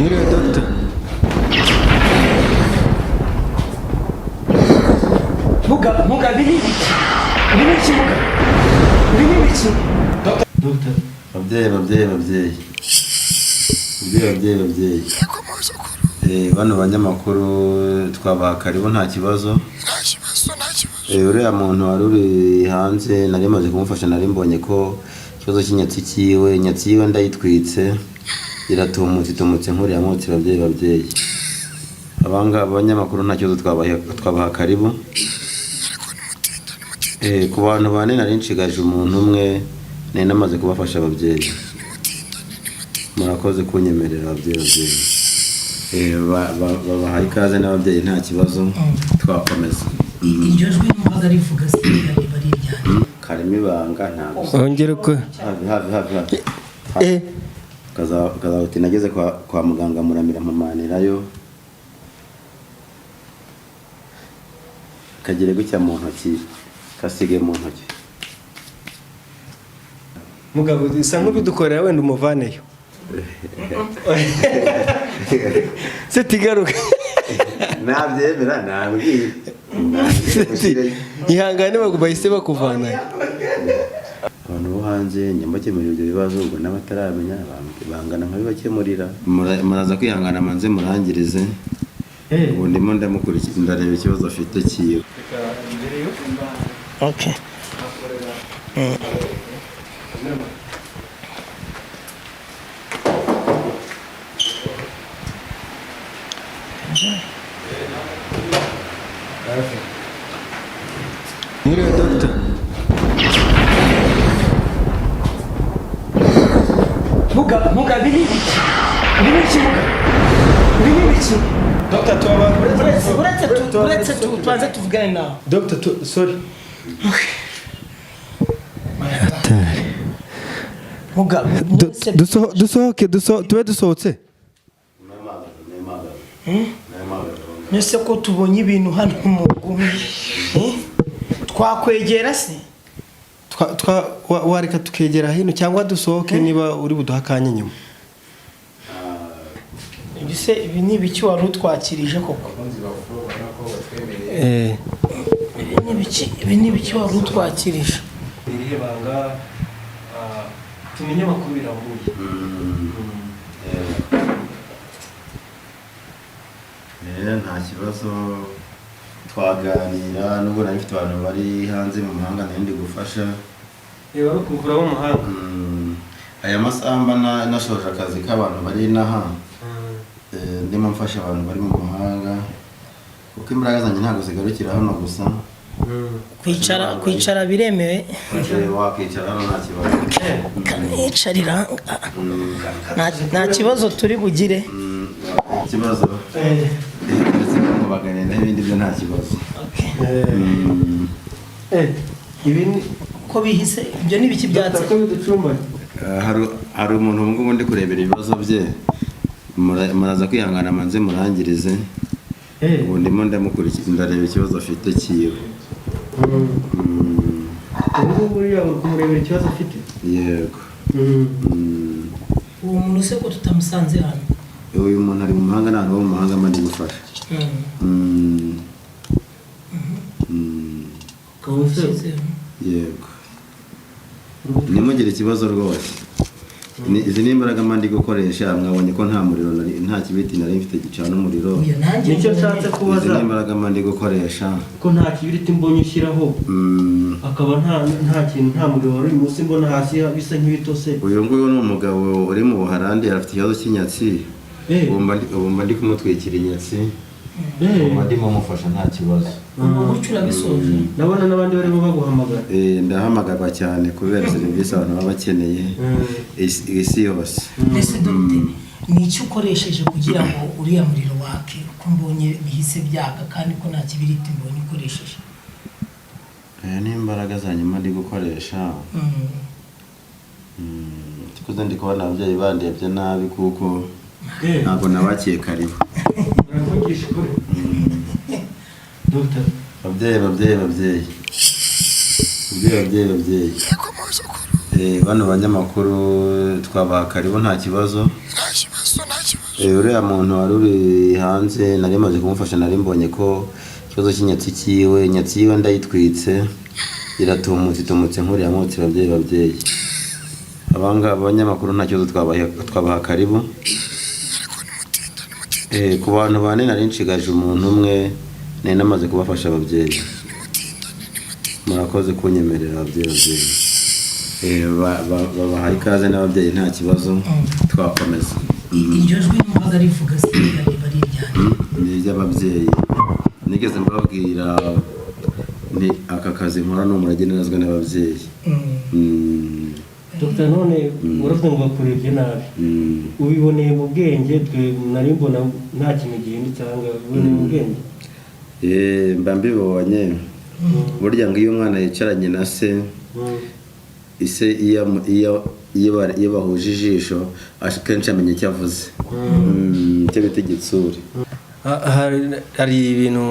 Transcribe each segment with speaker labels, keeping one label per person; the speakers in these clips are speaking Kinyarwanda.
Speaker 1: Mwiriwe Dr.
Speaker 2: Muga bini
Speaker 1: Dr.
Speaker 3: Babyeyi bano banyamakuru twabaha karibu nta kibazo. Uriya muntu wari uri hanze nari maze kumufasha, nari mbonye ko ikibazo cy'inyatsi yiwe ndayitwitse iratumutse nkuriya mutsi. Babyeyi abanga abanyamakuru nta kibazo twabaha karibu. Ku bantu bane nari nshigaje umuntu umwe nari namaze kubafasha. Ababyeyi murakoze kunyemerera. Ababyeyi babahaye ikaze n'ababyeyi nta kibazo twakomeza.
Speaker 2: iryo jwi numvaga rivuga se bari ryane
Speaker 3: karimo ibanga ntabwo
Speaker 1: ongera ko
Speaker 3: hafi kazahuti nageze kwa muganga muramira mpamanirayo kagere gutya mu ntoki kasige mu ntoki.
Speaker 1: mugabo isa nk'ubidukorera wenda umuvaneyo se tigaruka
Speaker 3: nabyemera nambwiye
Speaker 1: ihangane bahise bakuvanayo.
Speaker 3: abantu bo hanze nyamukemurira ibyo bibazo ubwo n'abataramenya bangana nkabibakemurira. Muraza kwihangana manze murangirize ubu ndimo ndamukurikira ndareba ikibazo afite kiwe.
Speaker 2: okay
Speaker 1: Mwiriwe Dr.
Speaker 2: Muga bini
Speaker 1: Dr. Tuaba
Speaker 2: uretse tubanze tuvugane nawe.
Speaker 1: Dr. Sorry.
Speaker 2: Muga
Speaker 1: dusohoke tube dusohotse.
Speaker 2: Nese ko tubonye ibintu hano mu gumi twakwegera se
Speaker 1: wareka tukegera hino cyangwa dusohoke niba uri buduhakanye nyuma.
Speaker 2: ibise ibi ni ibiki wari utwakirije koko ibi ni ibiki wari utwakirije
Speaker 1: irihe banga tumenye amakuru birambuye.
Speaker 3: Nta kibazo twaganira nubwo nari mfite abantu bari hanze mu mahanga nari ndi gufasha.
Speaker 1: Wari ukukura mu mahanga.
Speaker 3: Aya masamba nashoje akazi k'abantu bari inaha ndimo mfasha abantu bari mu mahanga kuko imbaraga zanjye ntabwo zigarukira hano gusa.
Speaker 2: kwicara biremewe.
Speaker 3: Wakwicara hano nta kibazo.
Speaker 2: Kanicarira nta kibazo turi bugire.
Speaker 3: Ikibazo ndetse no baganira n'ibindi byo nta kibazo.
Speaker 1: Ibi
Speaker 2: ko bihise ibyo ni biki byatse
Speaker 1: ko biducumba.
Speaker 3: Hari umuntu ngo ndi kurebera ibibazo bye muraza kwihangana manze murangirize ubu ndimo ndamukurikira ndareba ikibazo afite kiwe.
Speaker 1: Ubu buriya uri kumurebera ikibazo afite.
Speaker 3: Yego.
Speaker 2: uwo muntu se ko tutamusanze hano.
Speaker 3: Uyu muntu ari mu mahanga ntabwo mu mahanga mandi gufasha. Yego. Nimugire ikibazo rwose. Izi ni imbaraga mandi gukoresha mwabonye ko nta muriro nta kibiti nari mfite gicana umuriro.
Speaker 1: Nicyo nshatse kubaza.
Speaker 3: Izi ni imbaraga mandi gukoresha
Speaker 1: ko nta kibiriti mbonye ushyiraho akaba nta kintu nta muriro wari munsi mbona hasi bisa nk'ibitose.
Speaker 3: Uyu nguyu ni umugabo uri mu Buholandi afite ikibazo cy'inyatsi. Ubu ndi kumutwikira inyatsi. Ndimo mufasha nta kibazo.
Speaker 2: Ubu urabisoje.
Speaker 1: Nabona n'abandi barimo baguhamagara.
Speaker 3: Ndahamagarwa cyane kubera serivisi abantu baba bakeneye isi yose.
Speaker 2: Mbese Dr. ni icyo ukoresheje kugira ngo uriya muriro wake ko mbonye bihise byaka kandi ko nta kibiriti mbonye ukoresheje.
Speaker 3: Ni imbaraga zanyuma ndi gukoresha. Tikuze ndi kubona ababyeyi bandebye nabi kuko ntabwo nabakiye karibu.
Speaker 1: Uravugisha ukuri. Dr.
Speaker 3: Babyeyi bano banyamakuru twabaha karibu nta kibazo. uriya muntu wari uri hanze nari maze kumufasha nari mbonye ko ikibazo cy'inyatsi yiwe ndayitwitse iratumutse nkuriya motsi babyeyi abanyamakuru nta kibazo twabaha karibu ku bantu bane nari nshigaje umuntu umwe nari namaze kubafasha ababyeyi murakoze kunyemerera ababyeyi babahaye ikaze n'ababyeyi nta kibazo twakomeza
Speaker 2: iryo jwi numvaga rivuga sirari bari ryane
Speaker 3: ni iry'ababyeyi nigeze mbabwira ni aka kazi nkora n'umurage nazwe n'ababyeyi
Speaker 1: Dr. none uravuga ngo bakurebye nabi ubiboneye mu bwenge twe nari mbona nta kintu gihindutse cyangwa ubiboneye mu bwenge
Speaker 3: mba mbibonye burya ngo iyo umwana yicaranye na se ise iyo bahuje ijisho akenshi amenya icyo avuze icyo bita igitsure
Speaker 4: hari ibintu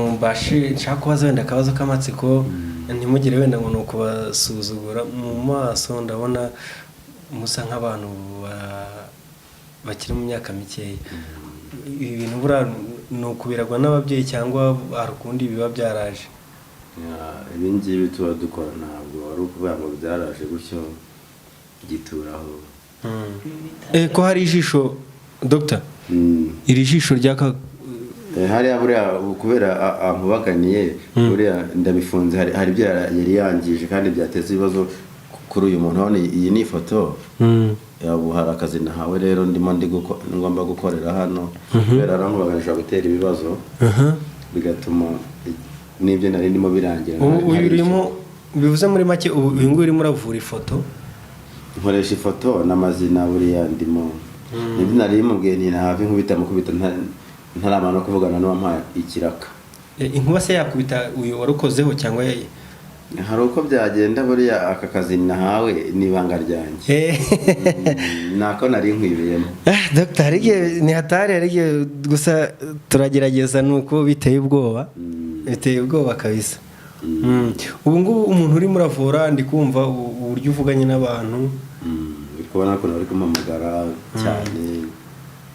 Speaker 4: nshaka kubaza wenda akabazo k'amatsiko ntimugire wenda ngo ni ukubasuzugura mu maso ndabona musa nk'abantu bakiri mu myaka mikeya ibi bintu buriya ni ukubiragwa n'ababyeyi cyangwa hari ukundi biba byaraje
Speaker 3: ibi ngibi tuba dukora ntabwo ari ukuvuga ngo byaraje gutyo gituraho
Speaker 4: ko hari ijisho Dr. iri jisho ryaka
Speaker 3: hariya buriya kubera amubaganiye buriya ndabifunze hari ibyo yari yangije kandi byateza ibibazo kuri uyu muntu hano iyi ni ifoto yabu hari akazi nahawe rero ngomba gukorera hano kubera arankubaganisha gutera ibibazo bigatuma n'ibyo nari ndimo birangira
Speaker 4: uyu urimo bivuze muri make uyu nguyu urimo uravura ifoto
Speaker 3: nkoresha ifoto n'amazina buriya ndimo n'ibyo nari mubwiye ntinahavi nkubita mukubita ntaramana no kuvugana n'uwampaye ikiraka
Speaker 4: inkuba se yakubita uyu warukozeho cyangwa
Speaker 3: hari uko byagenda buriya aka kazi nahawe n'ibanga ryanjye nako nari nkwibiyemo
Speaker 4: Dr. harigihe ni hatari harigihe gusa turagerageza nuko biteye ubwoba kabisa ubu ngubu umuntu urimo uravura ndi kumva uburyo uvuganye n'abantu
Speaker 3: uri kubona ko bari kumamagara cyane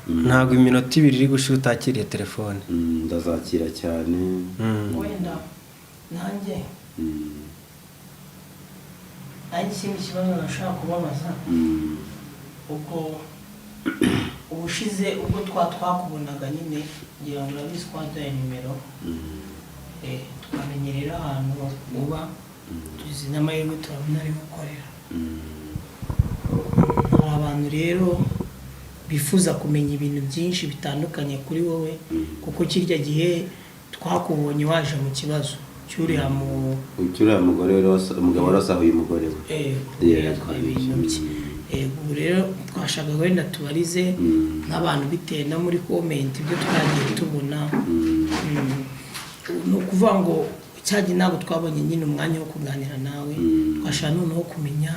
Speaker 4: ntabwo iminota 2 iri gushira utakiriye telefone
Speaker 3: ndazakira cyane
Speaker 2: wenda nanjye ikindi kibazo nashaka kubabaza ubwo ubushize ubwo twakubonaga nyine ngira ngo urabizi twaduhaye nimero twamenyerera ahantu uba tuzi n'amahirwe turabona ari gukorera hari abantu rero bifuza kumenya ibintu byinshi bitandukanye kuri wowe kuko kirya gihe twakubonye waje mu kibazo cyuriya
Speaker 3: mugore umugabo warasahuye umugore we
Speaker 2: ubu rero twashaka wenda tubarize nk'abantu bitewe no muri komenti ibyo twagiye tubona ni ukuvuga ngo cyagi ntabwo twabonye nyine umwanya wo kuganira nawe twashaka noneho kumenya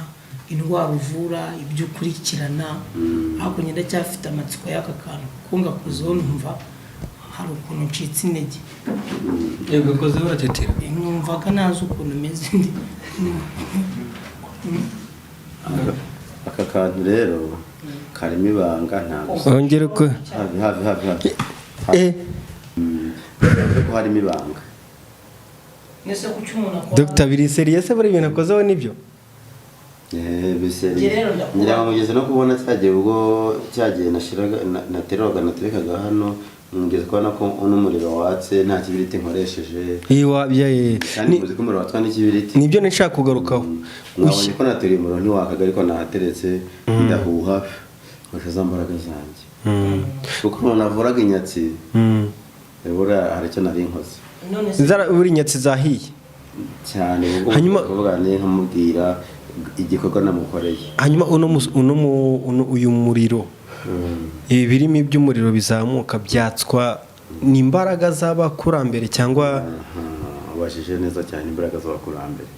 Speaker 2: indwara uvura ibyo ukurikirana ariko nyine cyafite amatsiko y'aka kantu kuko ngakuzeho numva hari ukuntu ncitse intege
Speaker 4: yego kozeho uratetera
Speaker 2: numvaga nazi ukuntu umeze
Speaker 3: aka kantu rero karimo ibanga ntabwo
Speaker 4: ongera uko
Speaker 3: hafi ko harimo ibanga
Speaker 2: nese ku cyumuntu akora
Speaker 4: Dr. biri serious bari ibintu akozeho nibyo
Speaker 3: ngira ngo mugeze no kubona cyagiye natereraga naterekaga hano mugeze kubona ko n'umuriro watse nta kibiriti nkoresheje
Speaker 4: kandi
Speaker 3: muzi ko umuriro watwa n'ikibiriti
Speaker 4: nibyo nshaka kugarukaho
Speaker 3: mwabonye ko naturiye umuriro ntiwakaga ariko nahateretse ndahuha nkoresha za mbaraga zanjye kuko umuntu avuraga inyatsi buriya hari icyo nari nkoze
Speaker 4: buri inyatsi zahiye
Speaker 3: cyane hanyuma kuvuga nkamubwira igikorwa namukoreye
Speaker 4: hanyuma uyu muriro ibi birimo iby'umuriro bizamuka byatswa ni imbaraga z'abakurambere cyangwa
Speaker 3: ubashije neza cyane imbaraga z'abakurambere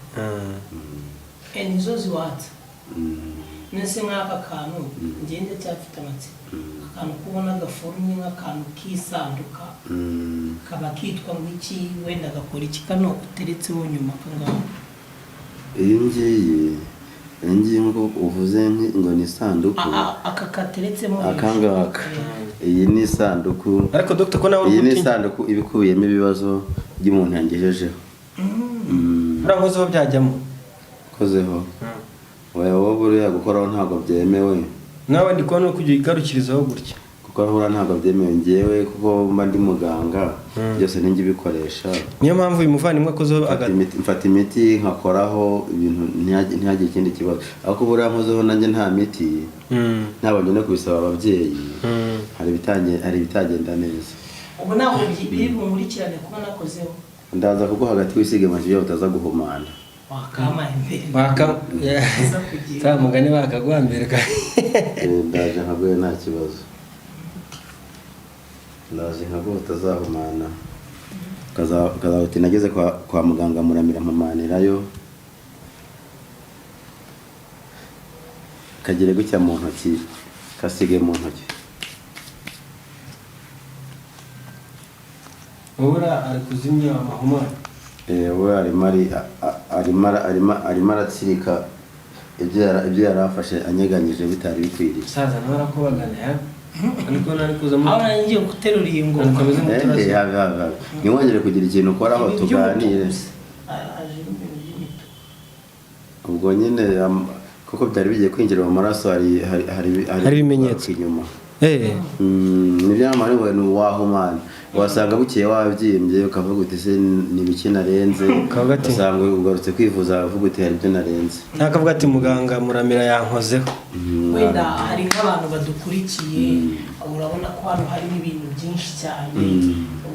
Speaker 2: nizo ziwatsa nese nk'aka kantu ngende cyafite amatsiko akantu kubona gaforumye nk'akantu kisanduka kaba kitwa ngo iki wenda gakora iki kano uteretseho nyuma kangaho
Speaker 3: iyi ngiyi ngiye ngo uvuze ngo ni isanduku
Speaker 2: aka kateretsemo
Speaker 3: akangaka iyi ni isanduku
Speaker 4: ariko Dr ko nawe
Speaker 3: iyi ni isanduku ibikubiyemo ibibazo by'umuntu yangejejeho
Speaker 4: urankozeho byajyamo
Speaker 3: kozeho wowe buriya gukoraho ntabwo byemewe
Speaker 4: nawe ndi kubona kujya igarukirizaho gutya
Speaker 3: kuko ahura ntabwo byemewe ngewe kuko mba ndi muganga byose ninjye bikoresha
Speaker 4: niyo mpamvu uyu muvandimwe akozeho
Speaker 3: mfata imiti nkakoraho ibintu ntihagire ikindi kibazo ariko buriya nkozeho nanjye nta miti ntabanje no kubisaba ababyeyi hari ibitagenda neza
Speaker 2: ubu ntabwo biri bumurikirane kuba nakozeho
Speaker 3: ndaza kuko hagati wisige amajwi yawe utaza guhumana
Speaker 2: wakama imbere
Speaker 4: za mugani bakagwambirwa
Speaker 3: ndaje nkaguye nta kibazo ndaje nkaguye utazahumana uti nageze kwa muganga muramira mpamanirayo kagire gutya mu ntoki kasige mu ntoki
Speaker 4: ubura ari kuzimya amahumane
Speaker 3: we arimo aratsirika ibyo yari afashe anyeganyije bitari bikwiriye
Speaker 4: saza nawe arakubagana ya ariko nari kuzamo
Speaker 2: aho ngiye guterura iyi ngo
Speaker 3: ntiwongere kugira ikintu ukoraho tuganire ubwo nyine kuko byari bigiye kwinjira mu maraso hari
Speaker 4: ibimenyetso
Speaker 3: inyuma nibyamara ngo wahumana wasanga bukeye wabyimbye ukavuga uti se ni biki narenze ugasanga ugarutse kwivuza uvuga uti hari ibyo narenze
Speaker 4: nakavuga ati muganga muramira yankozeho
Speaker 2: wenda hari nk'abantu badukurikiye urabona ko hano harimo ibintu byinshi cyane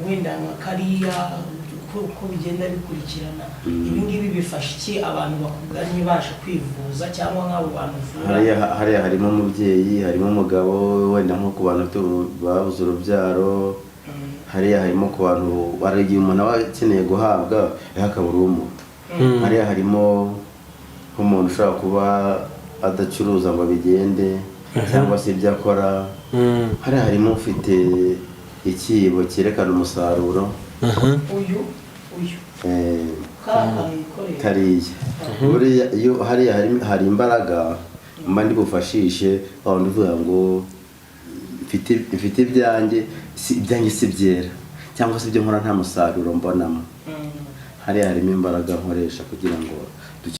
Speaker 2: wenda nka kariya uko bigenda bikurikirana ibi ngibi bifasha iki abantu bakuganye baje kwivuza cyangwa nk'abo bantu
Speaker 3: hariya harimo umubyeyi harimo umugabo wenda nko ku bantu babuze urubyaro hariya harimo ku bantu hari igihe umuntu aba akeneye guhabwa hakabura umuntu hariya harimo nk'umuntu ushobora kuba adacuruza ngo bigende cyangwa se ibyo akora hariya harimo ufite ikibo cyerekana umusaruro
Speaker 2: uyu
Speaker 3: kariya buriya iyo hariya hari imbaraga mba ndi bufashishe aho ndivuga ngo mfite ibyanjye si byera cyangwa se ibyo nkora nta musaruro mbonamo hariya harimo imbaraga nkoresha kugira ngo